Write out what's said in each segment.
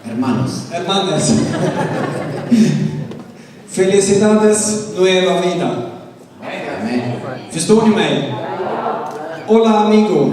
Hermanes. Felicidades nueva vida. Amen. Förstår ni mig? Hola amigo.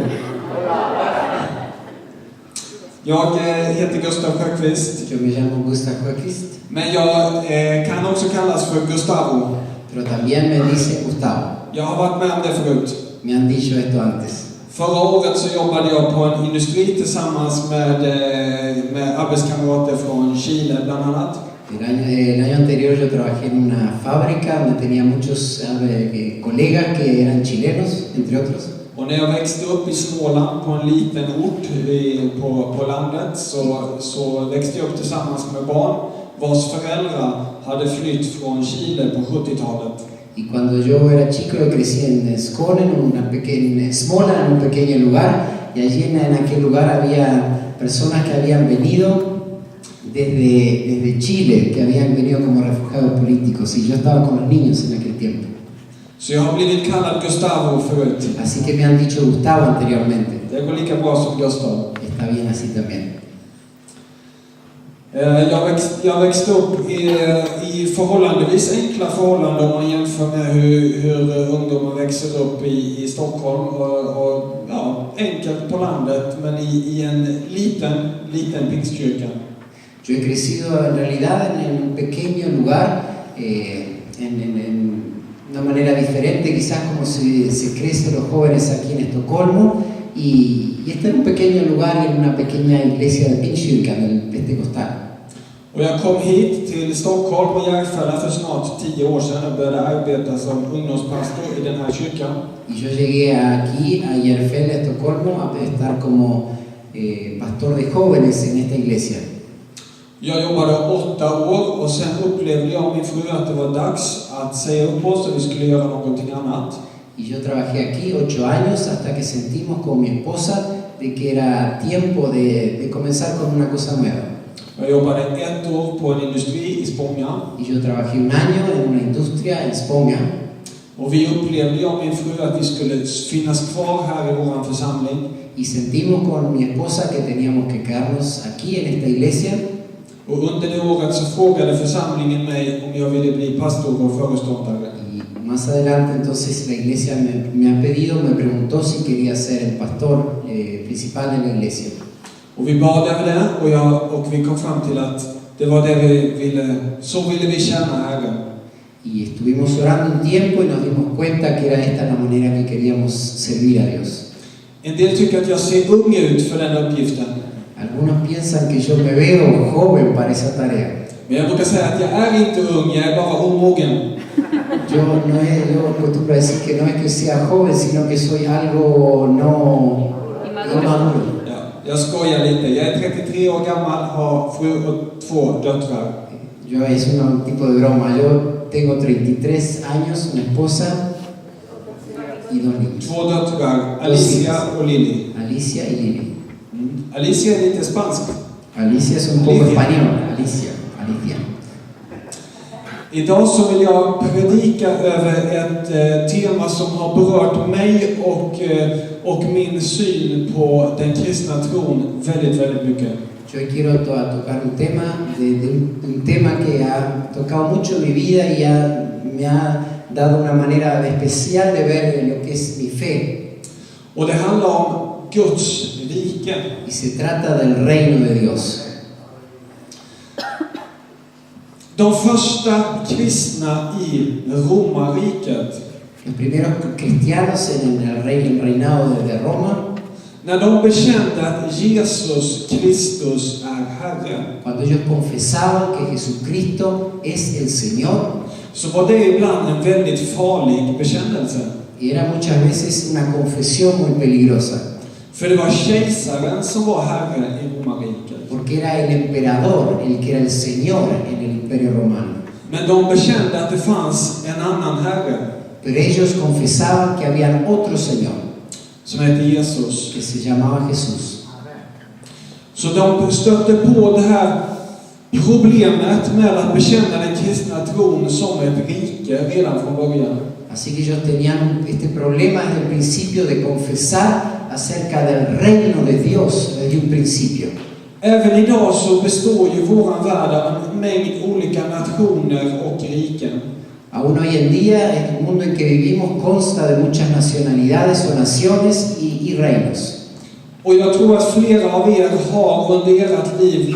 Jag heter Gustav Sjöqvist. Yo me llamo Gustav Sjöqvist, Men jag kan också kallas för Gustavo. pero también me dicen Gustavo. Jag har varit med om det förut. Me han dicho esto antes. Förra året så jobbade jag på en industri tillsammans med arbetskamrater från Chile bland annat. El año anterior yo trabajé en una fábrica donde tenía muchos colegas que eran chilenos, entre otros. Och när jag växte upp i Småland på en liten ort på landet så växte jag upp tillsammans med barn vars föräldrar hade flytt från Chile på 70-talet. Y cuando yo era chico yo crecí en Skåne, Småland, en un pequeño lugar, y allí en aquel lugar había personas que habían venido desde Chile, que habían venido como refugiados políticos, y yo estaba con los niños en aquel tiempo. Så jag har blivit kallad Gustavo förut. Así que me han dicho Gustavo anteriormente. Det går lika bra som Gustav. Está bien así también. Jag växte upp i förhållandevis enkla förhållanden om man jämför med hur ungdomar växer upp i Stockholm. Och enkelt på landet, men i en liten pingstkyrka. Yo he crecido en realidad en un pequeño lugar, en una manera diferente quizás como se crecen los jóvenes aquí en Estocolmo, y está en un pequeño lugar, en una pequeña iglesia de Pingstkyrkan, del pentecostal. Och jag kom hit till Stockholm och Järfälla för snart 10 år sedan och började arbeta som ungdomspastor i den här kyrkan. Y yo llegué aquí a Järfälla, Estocolmo, a estar como pastor de jóvenes en esta iglesia. Jag jobbade 8 år och sen upplevde jag och min fru att det var dags att säga upp oss och vi skulle göra någonting annat. Y yo trabajé aquí 8 años hasta que sentimos con mi esposa de que era tiempo de comenzar con una cosa nueva. Jag jobbade 1 år på en industri i Spånga. Y yo trabajé 1 año en una industria en Spånga. Och vi upplevde, jag och min fru, att vi skulle finnas kvar här i vår församling. Y sentimos con mi esposa que teníamos que quedarnos aquí en esta iglesia. Och under det året så frågade församlingen mig om jag ville bli pastor och föreståndare. Y más adelante entonces la iglesia me preguntó si quería ser el pastor principal en la iglesia. Och vi bad över det och vi kom fram till att det var det vi ville, så ville vi tjäna Herren. Y estuvimos orando un tiempo y nos dimos cuenta que era esta la manera que queríamos servir a Dios. En del tycker att jag ser ung ut för den uppgiften. Algunos piensan que yo me veo joven para esa tarea. Men jag brukar säga att jag är inte ung, jag är bara omogen. Yo acostumbro a decir que no es que sea joven, sino que soy algo no maduro. Ja, jag skojar lite. Jag är 33 år gammal, har fru och 2 döttrar. Yo es un tipo de broma. Yo tengo 33 años, una esposa y 2 niños. 2 döttrar, Alicia och Lily. Alicia y Lily. Alicia är lite spansk. Alicia es un poco español. Alicia. Idag så vill jag predika över ett tema som har berört mig och min syn på den kristna tron väldigt, väldigt mycket. Yo quiero tocar un tema que ha tocado mucho mi vida y me ha dado una manera especial de ver lo que es mi fe. Och det handlar om Guds rike. Y se trata del reino de Dios. De första kristna i romarriket, los primeros cristianos en el reinado de Roma, när de bekände att Jesus Kristus är Herre, cuando ellos confesaban que Jesucristo es el Señor, så var det ibland en väldigt farlig bekännelse. Y era muchas veces una confesión muy peligrosa. För det var kejsaren som var herre i romarriket. Porque era el emperador el que era el señor en el imperio romano. Men de bekände att det fanns en annan herre. Pero ellos confesaban que había otro señor. Som hette Jesus. Que se llamaba Jesús. Så de stötte på det här problemet med att bekänna den kristna tron som ett rike redan från början. Así que ellos tenían este problema desde el principio de confesar acerca del reino de Dios desde un principio. Även idag så består ju våran värld av en mängd olika nationer och riken. Aún hoy en día, el mundo en que vivimos consta de muchas nacionalidades o naciones y reinos. Och jag tror att flera av er har under ert liv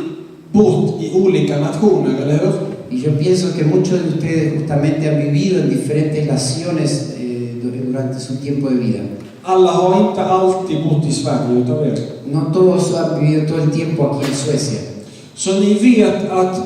bott i olika nationer, eller hur? Y yo pienso que muchos de ustedes justamente han vivido en diferentes naciones durante su tiempo de vida. Alla har inte alltid bott i Sverige utav er. No todos han vivido todo el tiempo aquí en Suecia. Så ni vet att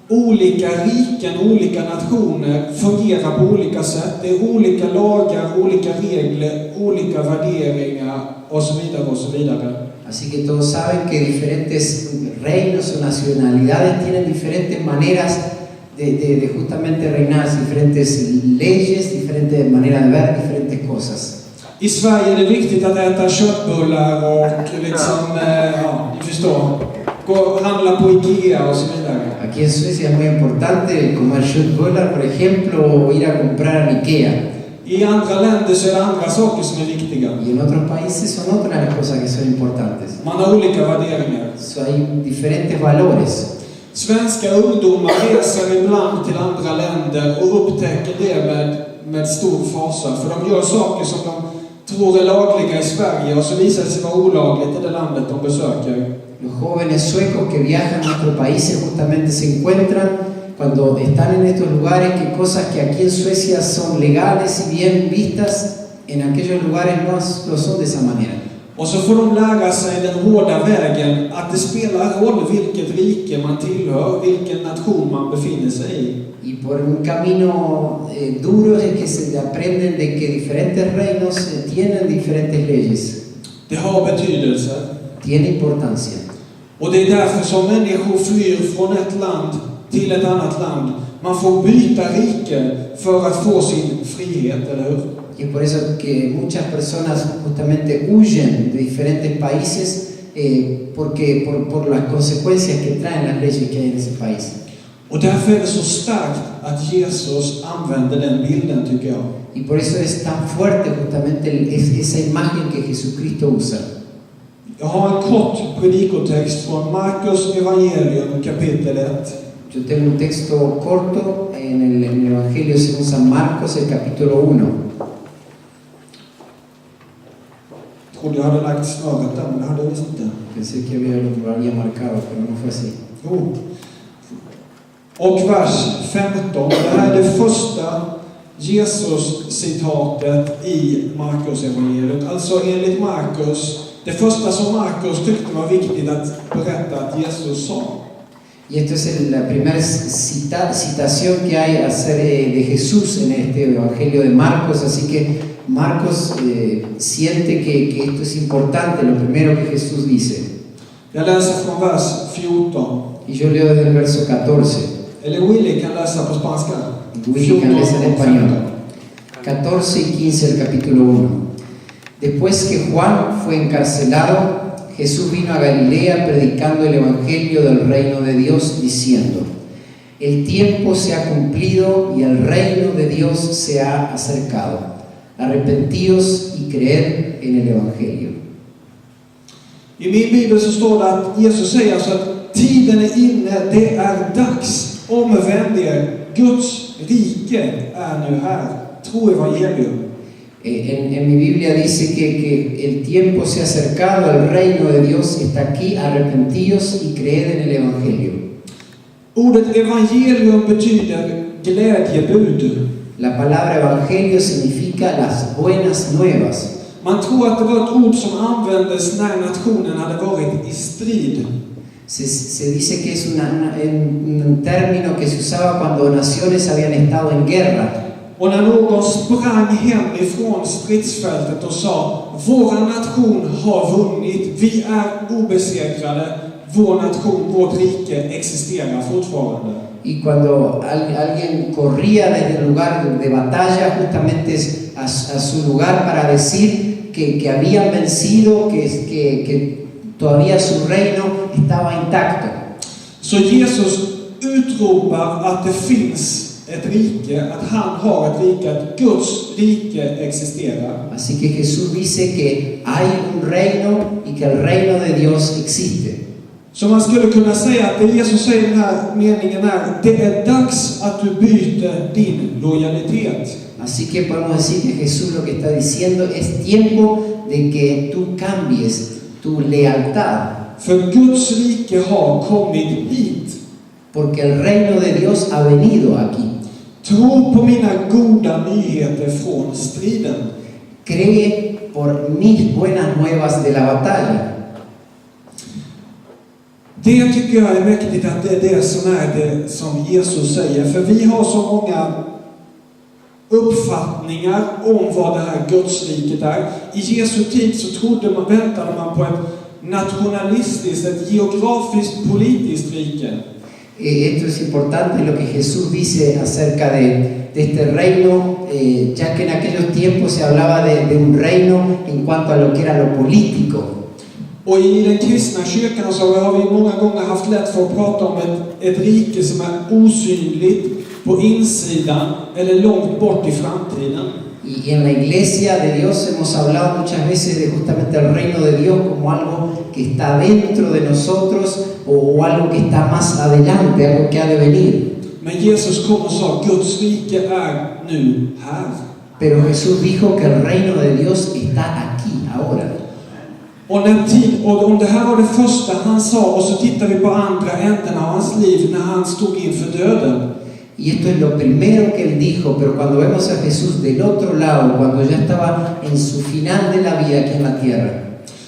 olika riken, olika nationer fungerar på olika sätt. Det är olika lagar, olika regler, olika värderingar och så vidare och så vidare. Así que todos saben que diferentes reinos o nacionalidades tienen diferentes maneras de justamente reinar, diferentes leyes, diferentes maneras de ver diferentes cosas. I Sverige är det viktigt att äta köttbullar och liksom, ja, ni förstår, gå och handla på Ikea och så vidare. Aquí en Suecia es muy importante comer köttbullar, por ejemplo, o ir a comprar en Ikea. I andra länder så är det andra saker som är viktiga. Y en otros países son otras las cosas que son importantes. Man har olika värderingar. So, hay diferentes valores. Svenska ungdomar reser ibland till andra länder och upptäcker det med stor fasa. För de gör saker som de tror är lagliga i Sverige och så visar det sig vara olagligt i det landet de besöker. Los jóvenes suecos que viajan a nuestros países justamente se encuentran cuando están en estos lugares que cosas que aquí en Suecia son legales y bien vistas, en aquellos lugares no lo son de esa manera. Och så får de lära sig den hårda vägen att det spelar roll vilket rike man tillhör, vilken nation man befinner sig i. Y por un camino duro es que se aprenden de que diferentes reinos tienen diferentes leyes. Det har betydelse. Tiene importancia. Och det är därför som människor flyr från ett land till ett annat land. Man får byta rike för att få sin frihet, eller hur? Y es por eso que muchas personas justamente huyen de diferentes países porque por las consecuencias que traen las leyes que hay en ese país. Och därför är det så starkt att Jesus använder den bilden, tycker jag. Y por eso es tan fuerte justamente esa imagen que Jesucristo usa. Jag har en kort predikotext från Markus evangelium kapitel 1. Yo tengo un texto corto en el Evangelio según San Marcos, el capítulo 1. Jag trodde jag hade lagt snöret där, men det hade jag visst inte. Pensé que lo había marcado, pero no fue así. Jo. Och vers 15. Det här är det första Jesus-citatet i Markus evangeliet. Alltså enligt Markus, det första som Markus tyckte var viktigt att berätta att Jesus sa. Y esto es la primera citación que hay acerca de Jesús en este Evangelio de Marcos, así que Marcos siente que esto es importante, lo primero que Jesús dice. Jag läser från vers 14. Y yo leo desde el verso 14. Eller Willy kan läsa på spanska. Willy kan läsa en español. 14 y 15 del capítulo 1. Después que Juan fue encarcelado, Jesús vino a Galilea predicando el Evangelio del reino de Dios, diciendo: el tiempo se ha cumplido y el reino de Dios se ha acercado. Arrepentíos y creed en el Evangelio. I min bibel så står det att Jesus säger alltså att tiden är inne, det är dags. Omvänd er, Guds rike är nu här. Tro evangelium. En mi Biblia dice que el tiempo se ha acercado, el reino de Dios está aquí, arrepentíos y creed en el Evangelio. Ordet evangelium betyder glädjebud. La palabra evangelio significa las buenas nuevas. Man tror att det var ett ord som användes när nationen hade varit i strid. Se dice que es un término que se usaba cuando naciones habían estado en guerra. Och när någon sprang hem ifrån stridsfältet och sa: vår nation har vunnit, vi är obesegrade, vår nation, vårt rike existerar fortfarande. Y cuando alguien corría desde el lugar de batalla justamente a su lugar para decir que habían vencido, que todavía su reino estaba intacto. Så Jesus utropar att det finns ett rike, att han har ett rike, att Guds rike existerar. Así que Jesús dice que hay un reino y que el reino de Dios existe. Så man skulle kunna säga att det Jesus säger i den här meningen är: det är dags att du byter din lojalitet. Así que podemos decir que Jesús lo que está diciendo es tiempo de que tú cambies tu lealtad. För Guds rike har kommit hit. Porque el reino de Dios ha venido aquí. Tro på mina goda nyheter från striden. Cree por mis buenas nuevas de la batalla. Det tycker jag är mäktigt, att det är det som Jesus säger. För vi har så många uppfattningar om vad det här Gudsriket är. I Jesu tid så väntade man på ett nationalistiskt, ett geografiskt, politiskt rike. Esto es importante lo que Jesús dice acerca de este reino, ya que en aquellos tiempos se hablaba de un reino en cuanto a lo que era lo político. Och i den kristna kyrkan så har vi många gånger haft lätt för att prata om ett rike som är osynligt på insidan eller långt bort i framtiden. Y en la iglesia de Dios hemos hablado muchas veces de justamente el reino de Dios como algo que está dentro de nosotros o algo que está más adelante, algo que ha de venir. Men Jesus kom och sa: Guds rike är nu här. Pero Jesús dijo que el reino de Dios está aquí, ahora. Och om det här var det första han sa, och så tittar vi på andra änden av hans liv när han stod inför döden. Y esto es lo primero que él dijo, pero cuando vemos a Jesús del otro lado, cuando ya estaba en su final de la vida aquí en la tierra,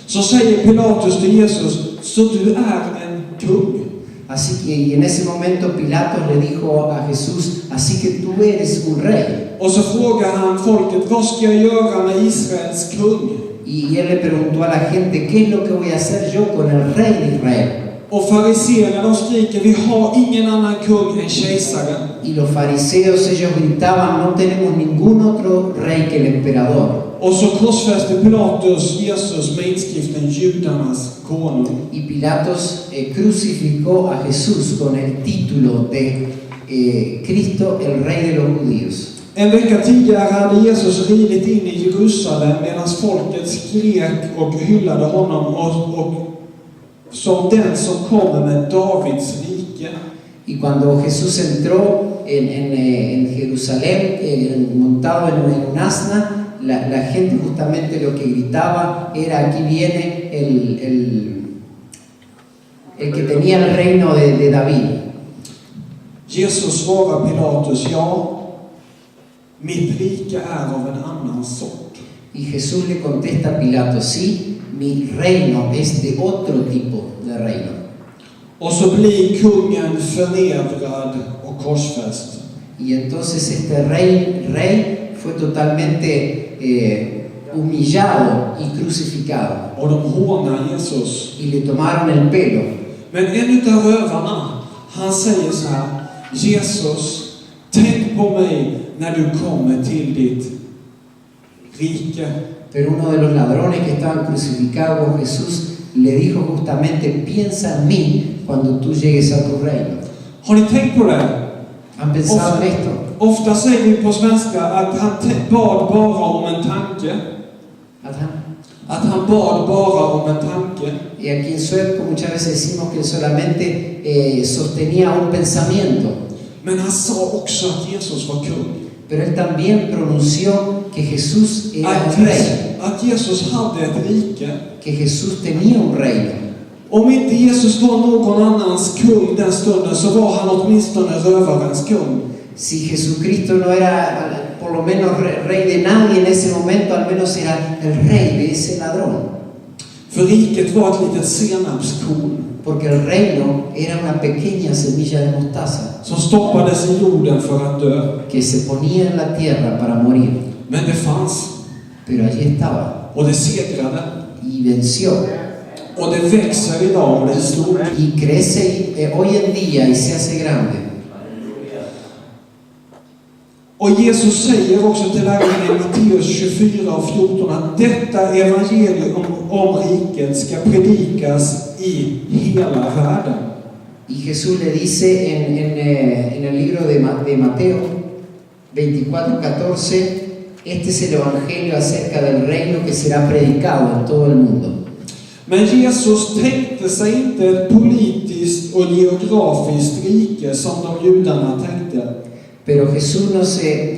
Så säger Pilatus till Jesus: så du är en kung. así que y en ese momento Pilatos le dijo a Jesús, así que tú eres un rey. Och så frågar han folket: vad ska jag göra med Israels kung? Y él le preguntó a la gente, ¿qué es lo que voy a hacer yo con el rey de Israel? Och fariséerna de skriker: vi har ingen annan kung än kejsaren. Y los fariseos, ellos gritaban, no tenemos ningún otro rey que el emperador. Och så korsfäste Pilatus Jesus med inskriften judarnas konung. Y Pilatos crucificó a Jesús con el título de Cristo, el rey de los judíos. En vecka tidigare hade Jesus ridit in i Jerusalem medan folket skrek och hyllade honom och som den som kommer med Davids rike. Y cuando Jesús entró en Jerusalén, montado en un asna, la gente justamente lo que gritaba era: aquí viene el que tenía el reino de David. Jesus svarar Pilatus: ja, mitt rike är av en annan sort. Y Jesús le contesta a Pilato: sí, mi reino es de otro tipo de reino. Och så blir kungen förnedrad och korsfäst. Y entonces este rey fue totalmente humillado y crucificado. Och de hånar Jesus. Y le tomaron el pelo. Men en utav rövarna, han säger så här: Jesus, tänk på mig när du kommer till ditt rike. Pero uno de los ladrones que estaban crucificados con Jesús le dijo justamente: piensa en mí cuando tú llegues a tu reino. Har ni tänkt på det? ¿Han pensado en esto? Ofta säger vi på svenska att han bad bara om en tanke. Att han bad bara om en tanke. Y aquí en sueco muchas veces decimos que él solamente sostenía un pensamiento. Men han sa också att Jesus var kung. Pero él también pronunció que Jesús era un rey. Att Jesus hade ett rike. Que Jesús tenía un reino. Om inte Jesus var någon annans kung den stunden, så var han åtminstone rövarens kung. Si Jesucristo no era por lo menos rey de nadie en ese momento, al menos era el rey de ese ladrón. För riket var ett litet senapskorn. Porque el reino era una pequeña semilla de mostaza. Som stoppades i jorden för att dö. Que se ponía en la tierra para morir. Men det fanns. Pero allí estaba. Och det segrade. Y venció. Och det växer idag och det är stort. Y crece hoy en día y se hace grande. Och Jesus säger också till lärjungarna i Matteus 24 och 14 att detta evangelium om riket ska predikas i hela världen. Y Jesús le dice en el libro de Mateo 24:14, este es el evangelio acerca del reino que será predicado en todo el mundo. Men Jesus tänkte sig inte ett politiskt och geografiskt rike som de judarna tänkte. Pero Jesús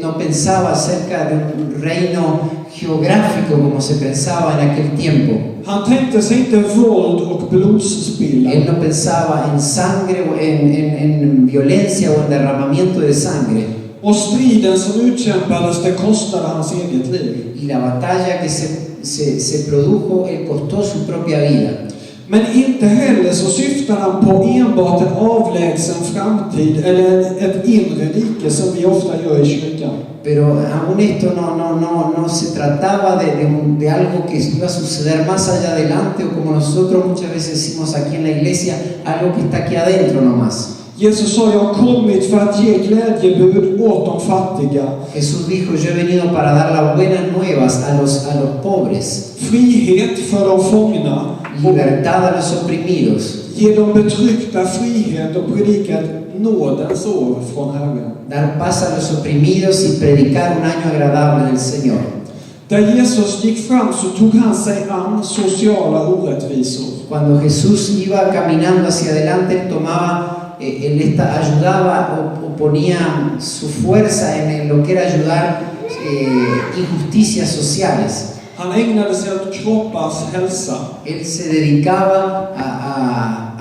no pensaba acerca de un reino geográfico como se pensaba en aquel tiempo. Han tänkte sig inte våld och blodsspillan. Él no pensaba en sangre, en violencia o en derramamiento de sangre. Och striden som utkämpades, det kostade hans eget liv. Y la batalla que se produjo, él costó su propia vida. Men inte heller så syftar han på enbart en avlägsen framtid eller ett inre rike som vi ofta gör i kyrkan. Pero aún esto no se trataba de algo que iba a suceder más allá adelante, o como nosotros muchas veces decimos aquí en la iglesia, algo que está aquí adentro nomás. Jesus sa, jag har kommit för att ge glädjebud åt de fattiga. Jesús dijo, yo he venido para dar las buenas nuevas a los pobres. Frihet för de fångna. Libertad a los oprimidos. Ge de betryckta frihet och predika nådens år från Herren. Dar paz a los oprimidos y predicar un año agradable del Señor. Där Jesus gick fram så tog han sig an sociala orättvisor. Cuando Jesús iba caminando hacia adelante, él ayudaba o ponía su fuerza en lo que era ayudar injusticias sociales. Han ägnade sig åt kroppars hälsa. Él se dedicaba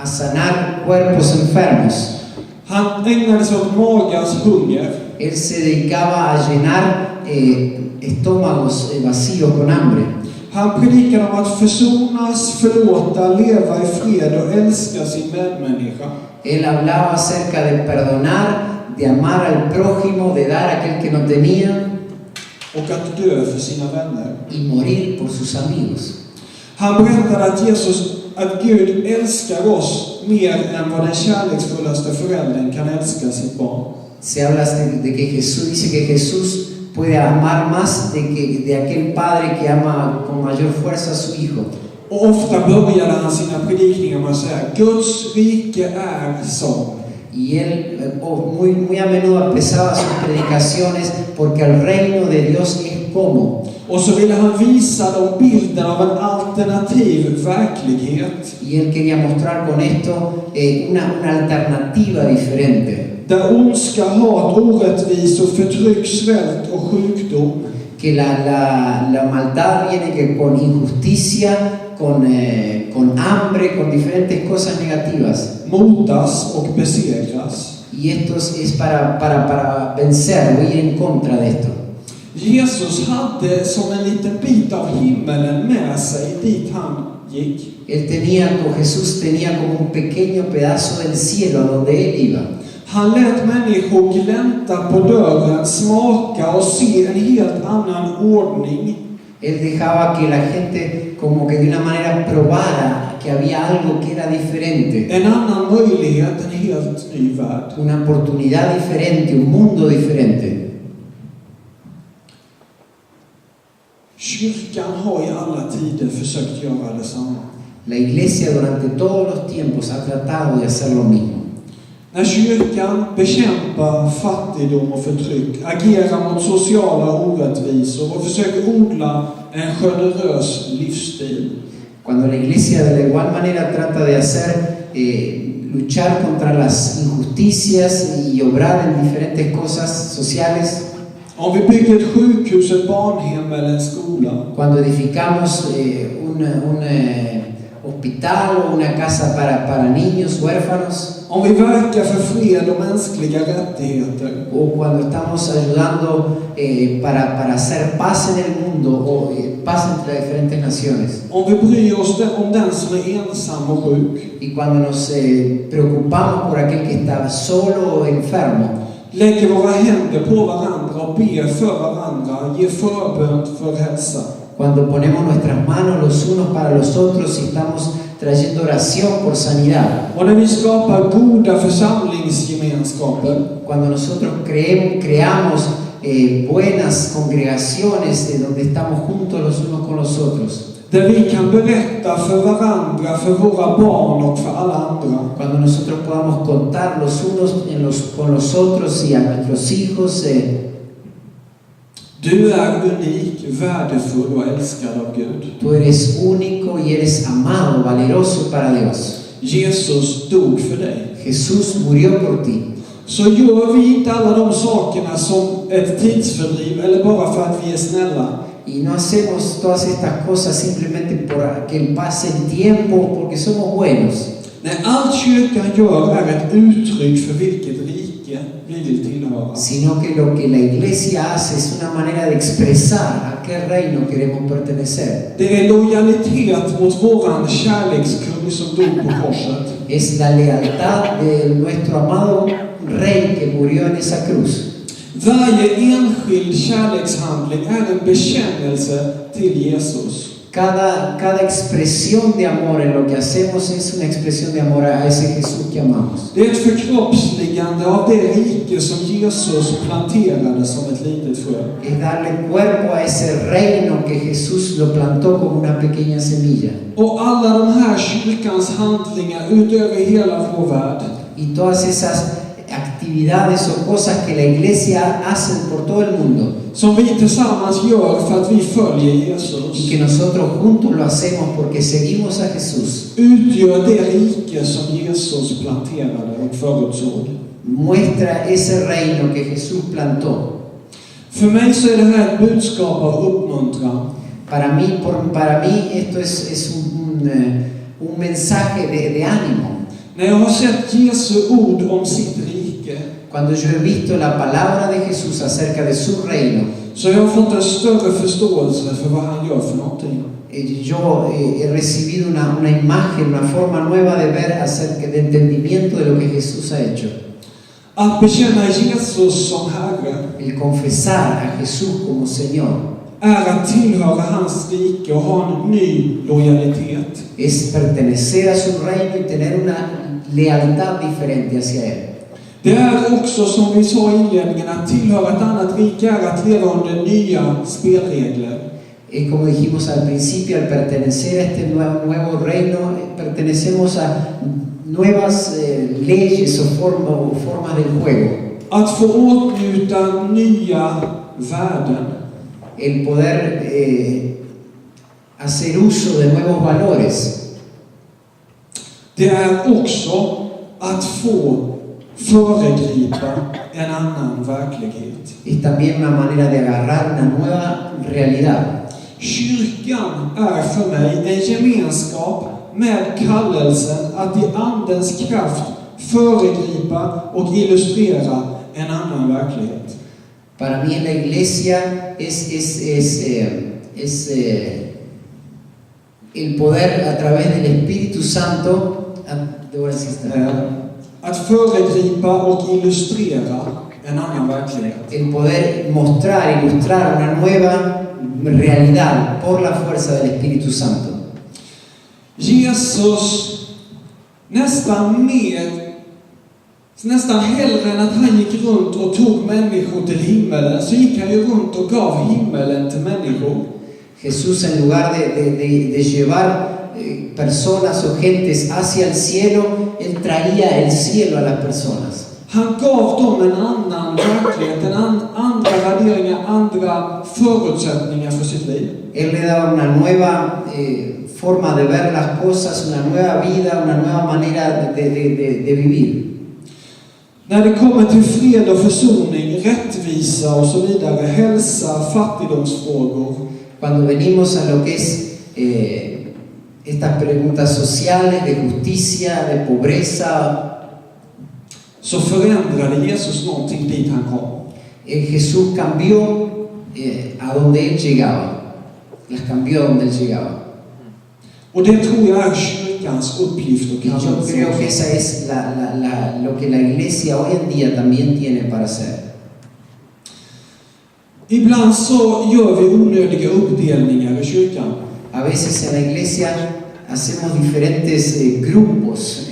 a sanar cuerpos enfermos. Han ägnade sig åt magars hunger. Él se dedicaba a llenar estómagos vacíos con hambre. Han predikade om att försonas, förlåta, leva i fred och älska sin medmänniska. Él hablaba acerca de perdonar, de amar al prójimo, de dar a aquel que no tenía. Och att dö för sina vänner. Y morir por sus amigos. Han berättade att Gud älskar oss mer än vad den kärleksfullaste föräldern kan älska sitt barn. Se habla de que Jesús dice que Jesús puede amar más de aquel padre que ama con mayor fuerza a su hijo. Och ofta började han sina predikningar med att säga, Guds rike är som. Y él muy a menudo empezaba sus predicaciones porque el reino de Dios es como. Och så ville han visa dem bilden av en alternativ verklighet. Y él quería mostrar con esto una alternativa diferente. Där ondska, hat, orättvisor, förtryck, svält och sjukdom. Que la maldad viene que con injusticia, con hambre, con diferentes cosas negativas. Motas och besegras. Y esto es para vencer o ir en contra de esto. Jesus hade som en liten bit av himmelen med sig dit han gick. Jesús tenía como un pequeño pedazo del cielo a donde él iba. Han lät människor glänta på dörren, smaka och se en helt annan ordning. Él dejaba que la gente como que de una manera probara que había algo que era diferente. En annan möjlighet, en helt ny värld. Una oportunidad diferente, un mundo diferente. Kyrkan har i alla tider försökt göra detsamma. La iglesia durante todos los tiempos ha tratado de hacer lo mismo. När kyrkan bekämpar fattigdom och förtryck, agerar mot sociala orättvisor och försöker odla en generös livsstil. Cuando la iglesia de la igual manera trata de luchar contra las injusticias y obrar en diferentes cosas sociales. Om vi bygger ett sjukhus, ett barnhem eller en skola. Cuando edificamos un hospital o una casa para niños huérfanos. Om vi verkar för fred och mänskliga rättigheter. O cuando estamos ayudando para hacer paz en el mundo o paz entre las diferentes naciones. Om vi bryr oss om den som är ensam och sjuk. Y cuando nos preocupamos por aquel que está solo o enfermo. Lägger våra händer på varandra och ber för varandra, ger förbön för hälsa. Cuando ponemos nuestras manos los unos para los otros y estamos trayendo oración por sanidad. Och när vi skapar goda församlingsgemenskaper. Cuando nosotros creamos buenas congregaciones donde estamos juntos los unos con los otros. Där vi kan berätta för varandra, för våra barn och för alla andra. Cuando nosotros podamos contar los unos con los otros y a nuestros hijos. Du är unik, värdefull och älskad av Gud. Tú eres único y eres amado, valeroso para Dios. Jesus dog för dig. Jesús murió por ti. Så gör vi inte alla de sakerna som ett tidsfördriv eller bara för att vi är snälla. Y no hacemos todas estas cosas simplemente por que pase el tiempo, porque somos buenos. Nej, allt kyrkan gör är ett uttryck för vilket rike vi vill tillhöra. Sino que lo que la iglesia hace es una manera de expresar a qué reino queremos pertenecer. Det är lojalitet mot våran kärlekskung som dog på korset. Es la lealtad de nuestro amado Rey que murió en esa cruz. Varje enskild kärlekshandling är en bekännelse till Jesus. Cada expresión de amor en lo que hacemos es una expresión de amor a ese Jesús que amamos. Det är ett förkroppsligande av det rike som Jesus planterade som ett litet frö. Es darle cuerpo a ese reino que Jesús lo plantó como una pequeña semilla. Och alla de här kyrkans handlingar utöver hela vår värld. Y todas esas actividades o cosas que la iglesia hace por todo el mundo. Som vi tillsammans gör för att vi följer Jesus. Y que nosotros juntos lo hacemos porque seguimos a Jesús. Utgör det rike som Jesus planterade och förutsåg. Muestra ese reino que Jesús plantó. För mig så är det här ett budskap av uppmuntran. Para mí esto es un mensaje de ánimo. När jag har sett Jesu ord om sitt rike, Cuando yo he visto la palabra de Jesús acerca de su reino, så jag har fått en större förståelse för vad han gör för någonting. yo he recibido una imagen, una forma nueva de ver acerca de entendimiento de lo que Jesús ha hecho. Att bekänna Jesus som Herre El confesar a Jesús como Señor är att tillhöra hans rike och ha en ny lojalitet. es pertenecer a su reino y tener una lealtad diferente hacia Él. Det är också, som vi sa i inledningen, att tillhöra ett annat rike är att leva under nya spelregler. Es como dijimos al principio, al pertenecer a este nuevo reino, pertenecemos a nuevas leyes o formas del juego. Att få åtnjuta nya värden. El poder hacer uso de nuevos valores. Det är också att få föregripa en annan verklighet. Es también una manera de agarrar una nueva realidad. Kyrkan är för mig en gemenskap med kallelsen att i andens kraft föregripa och illustrera en annan verklighet. Para mí la iglesia es el poder a través del Espíritu Santo. Att föregripa och illustrera en annan verklighet. El poder mostrar, ilustrar una nueva realidad por la fuerza del Espíritu Santo. Jesus nästan hellre än att han gick runt och tog människor till himmelen, så gick han ju runt och gav himmelen till människor. Jesús, en lugar de llevar personas o gentes hacia el cielo, Él traía el cielo a las personas. Han gav dem en annan verklighet, andra värderingar, andra förutsättningar för sitt liv. Él le daba una nueva forma de ver las cosas, una nueva vida, una nueva manera de vivir. När det kommer till fred och försoning, rättvisa och så vidare, hälsa, fattigdomsfrågor. Cuando venimos a lo que es estas preguntas sociales, de justicia, de pobreza, så förändrade Jesus någonting dit han kom. Jesús cambió a donde Él llegaba. Las cambió a donde Él llegaba. Och det tror jag är kyrkans uppgift och Y yo creo que esa es lo que la iglesia hoy en día también tiene para hacer. Ibland så gör vi onödiga uppdelningar i kyrkan. A veces en la iglesia hacemos diferentes grupos,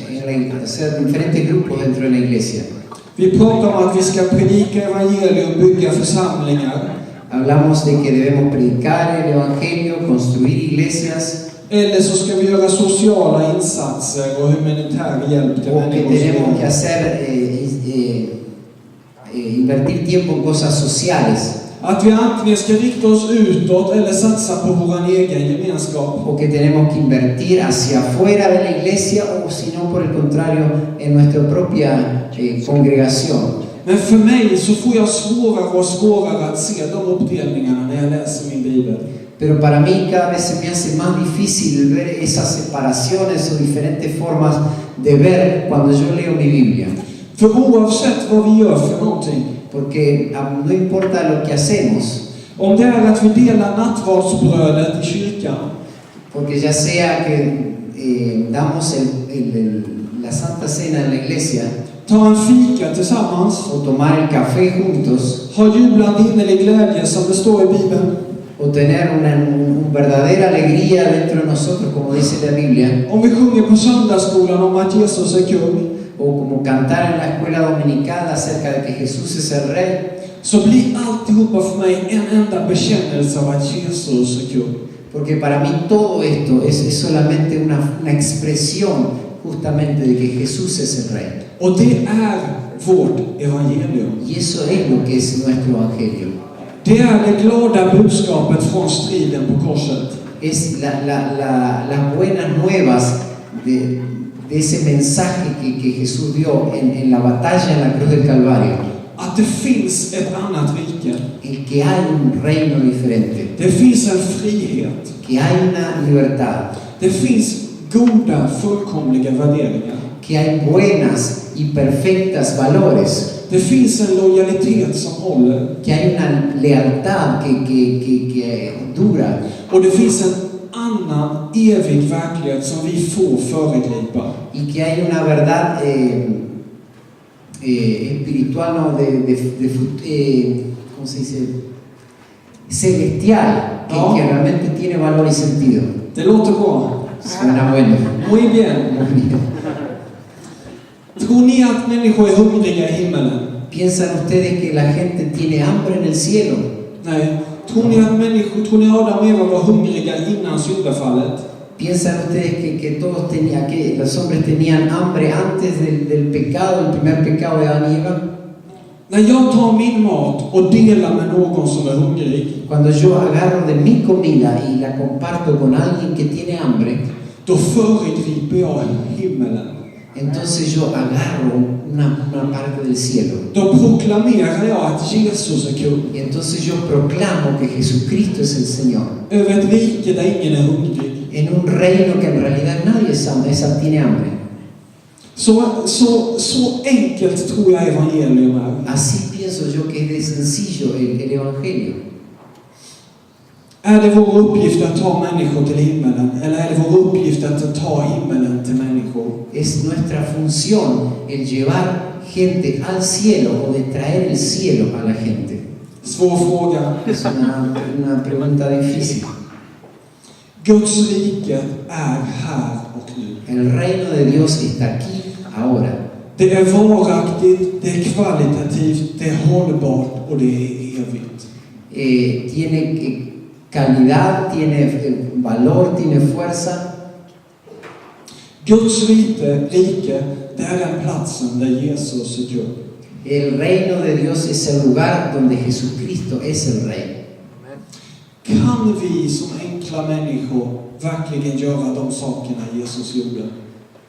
diferentes grupos dentro de la iglesia. Vi pratar om att vi ska predika evangelium, bygga församlingar. Hablamos de que debemos predicar el evangelio, construir iglesias. Eller så ska vi göra sociala insatser och humanitär hjälp till O que människor. tenemos que hacer, invertir tiempo en cosas sociales. Att vi antingen ska rikta oss utåt eller satsa på vår egen gemenskap. o que tenemos que invertir hacia afuera de la iglesia, o si no, por el contrario, en nuestra propia congregación. Men för mig så får jag svårare och svårare att se de uppdelningarna när jag läser min bibel. Pero para mí cada vez se me hace más difícil ver esas separaciones o diferentes formas de ver cuando yo leo mi Biblia. För oavsett vad vi gör för någonting, Porque no importa lo que hacemos, om det är att vi delar nattvardsbrödet i kyrkan, porque ya sea que damos la Santa Cena en la iglesia, tar en fika tillsammans, o tomar el café juntos, har jublande innerlig glädje som det står i Bibeln, o tener una verdadera alegría dentro de nosotros, como dice la Biblia, om vi sjunger på söndagsskolan om att Jesus är kung, o como cantar en la escuela dominical acerca de que Jesús es el Rey, så blir alltihopa för mig en enda bekännelse av att Jesus är kung. porque para mí todo esto es solamente una expresión justamente de que Jesús es el Rey. Och det är vårt evangelium. Y eso es lo que es nuestro evangelio. Det är det glada budskapet från striden på korset. Es las buenas nuevas de ese mensaje que Jesús dio en la batalla en la cruz del Calvario. Att det finns ett annat rike. El que hay un reino diferente, Det finns en frihet. que hay una libertad, Det finns goda, fullkomliga värderingar. que hay buenas y perfectas valores, Det finns en lojalitet som håller. que hay una lealtad que dura, Och det finns en annan evig verklighet som vi får föregripa. y que hay una verdad espiritual, no, ¿cómo se dice? Celestial, que realmente tiene valor y sentido. Det låter bra. Suena bueno. Muy bien. Muy bien. Tror ni att människor är hungriga i himmelen? ¿Piensan ustedes que la gente tiene hambre en el cielo? Nej. Tror ni Adam och Eva var hungriga innan syndafallet? ¿Piensan ustedes que todos tenían, que los hombres tenían hambre antes del pecado, el primer pecado de Adán y Eva? När jag tar min mat och delar med någon som är hungrig, Cuando yo agarro de mi comida y la comparto con alguien que tiene hambre, då föregriper jag himmelen. entonces yo agarro una parte del cielo. Då proklamerar jag att Jesus är kung. Y entonces yo proclamo que Jesucristo es el Señor. Över ett rike där ingen är hungrig. En un reino que en realidad nadie tiene hambre. Så enkelt tror jag evangelium är. Así pienso yo que es de sencillo el Evangelio. Är det vår uppgift att ta människor till himmelen? Eller är det vår uppgift att ta himmelen till människor? Es nuestra función el llevar gente al cielo o de traer el cielo a la gente. Svår fråga. Es una pregunta difícil. Guds rike är här och nu. El reino de Dios está aquí, ahora. Det är varaktigt, det är kvalitativt, det är hållbart och det är evigt. Tiene calidad, tiene valor, tiene fuerza. Guds rike, det är den platsen där Jesus är kung. El reino de Dios es el lugar donde Jesucristo es el rey. Kan vi som enkla människor verkligen göra de sakerna Jesus gjorde?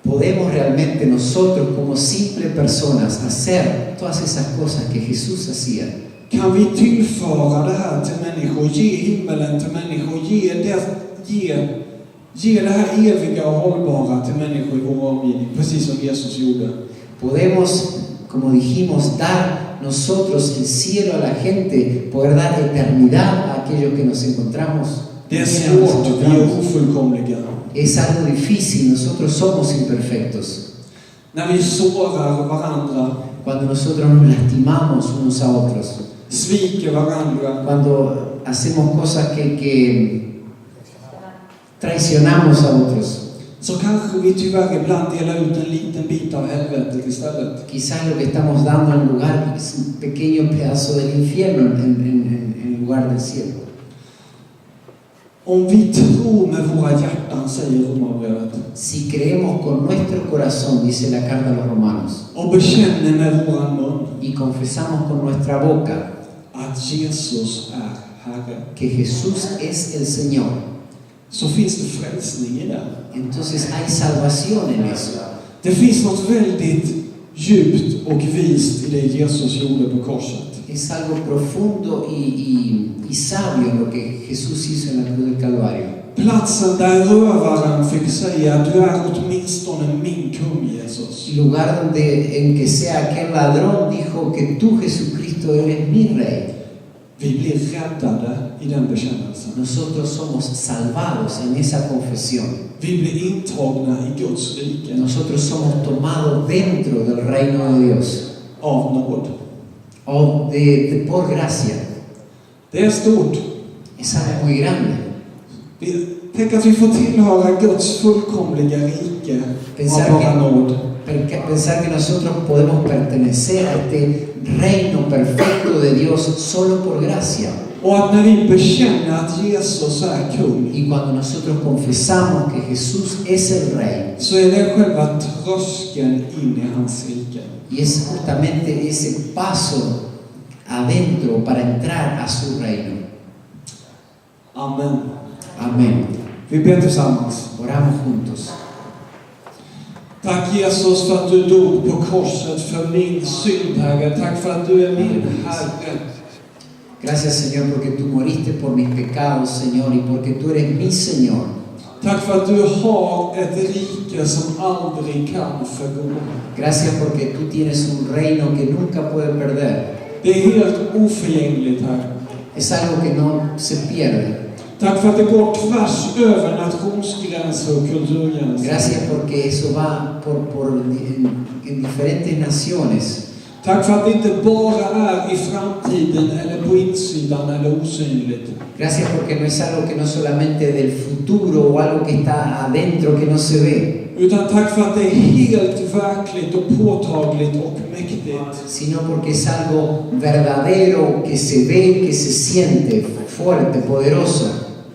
¿Podemos realmente nosotros como simples personas hacer todas esas cosas que Jesús hacía? Kan vi tillföra det här till människor, ge himmelen till människor, ge det här eviga och hållbara till människor i vår omgivning, precis som Jesus gjorde? Podemos, como dijimos, dar nosotros el cielo a la gente, poder dar eternidad a aquellos que nos encontramos. Det är svårt, vi är ofullkomliga. Es algo difícil, nosotros somos imperfectos. När vi sårar varandra, Cuando nosotros nos lastimamos unos a otros, sviker varandra, cuando hacemos cosas que traicionamos a otros, så kanske vi tyvärr ibland delar ut en liten bit av helvetet istället. quizás lo que estamos dando en lugar es un pequeño pedazo del infierno en lugar del cielo. Om vi tror med våra hjärtan, säger Romarbrevet, Si creemos con nuestro corazón, dice la carta a los romanos, och bekänner med våran mun y confesamos con nuestra boca att att Jesus är Herre, que Jesús es el Señor, så finns det frälsning i det. entonces hay salvación en eso. Det finns något väldigt djupt och vist i det Jesus gjorde på korset. Es algo profundo y sabio lo que Jesús hizo en la cruz del Calvario. Platsen där rövaren fick säga: du är åtminstone min kung, Jesus. Lugar donde en que sea aquel ladrón dijo que tú, Jesucristo, eres mi rey. Vi blir räddade i den bekännelsen. Nosotros somos salvados en esa confesión. Vi blir intagna i Guds rike Nosotros somos tomados dentro del reino de Dios, av nåd. por gracia. Det är stort. Es algo muy grande. Tänk att vi får tillhöra Guds fullkomliga rike av bara nåd. Pensar que nosotros podemos pertenecer a este reino perfecto de Dios solo por gracia. Och att när vi bekänner att Jesus är kung, Y cuando nosotros confesamos que Jesús es el rey, så är det själva tröskeln in i hans rike. y es justamente ese paso adentro para entrar a su reino. Amen. Amén. Vi ber tillsammans. Oramos juntos. Tack Jesus för att du dog på korset för min synd, Herre. Tack för att du är min Herre. Gracias, Señor, porque tú moriste por mis pecados, Señor, y porque tú eres mi Señor. Tack för att du har ett rike som aldrig kan förgå. Gracias porque tú tienes un reino que nunca puede perder. Det är helt oförgängligt, Herre. Es algo que no se pierde. Tack för att det går tvärs över nationsgränser och kulturgränser. Gracias porque eso va en diferentes naciones. Tack för att det inte bara är i framtiden eller på insidan eller osynligt. Gracias porque no es algo que no solamente del futuro o algo que está adentro que no se ve, Utan tack för att det är helt verkligt och påtagligt och mäktigt. sino porque es algo verdadero, que se ve, que se siente, fuerte, poderoso.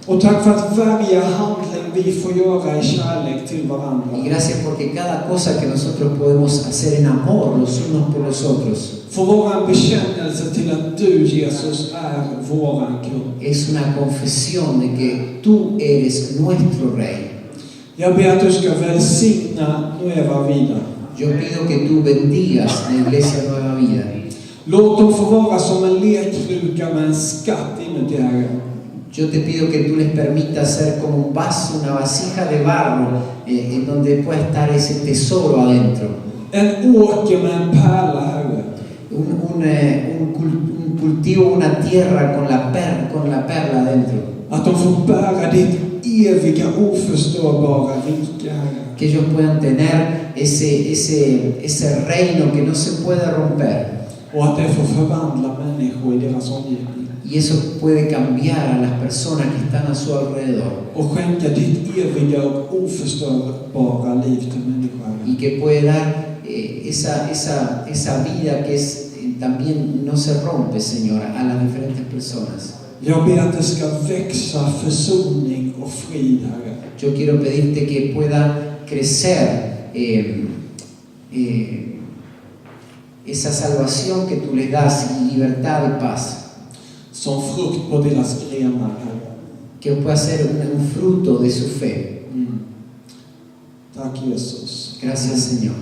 Och tack för att varje handling vi får göra i kärlek till varandra. Y gracias porque cada cosa que nosotros podemos hacer en amor los unos por los otros Får vara en bekännelse till att du, Jesus, är våran kung. es una confesión de que tú eres nuestro rey. Jag ber att du ska välsigna Nueva Vida. Yo pido que tú bendigas la Iglesia Nueva Vida. Låt dem få vara som en lekkruka med en skatt inuti, Herre. Yo te pido que tú les permitas ser como un vaso, una vasija de barro, en donde pueda estar ese tesoro adentro. En åker med en pärla, Herre. Un cultivo, una tierra con la perla adentro. Att de får bära ditt eviga, oförstörbara rike, Herre. Que ellos puedan tener ese reino que no se puede romper. Och att det får förvandla människor i deras omgivning. Y eso puede cambiar a las personas que están a su alrededor. Och skänka ditt eviga och oförstörbara liv till människor, Herre. Y que puede dar esa vida que también no se rompe, Señor, a las diferentes personas. Jag ber att det ska växa försoning och frid, Herre. Yo quiero pedirte que pueda crecer esa salvación que tú les das, y libertad y paz. Som frukt på deras grenar, Herre. Que pueda ser un fruto de su fe. Tack, Jesus. Gracias, Señor.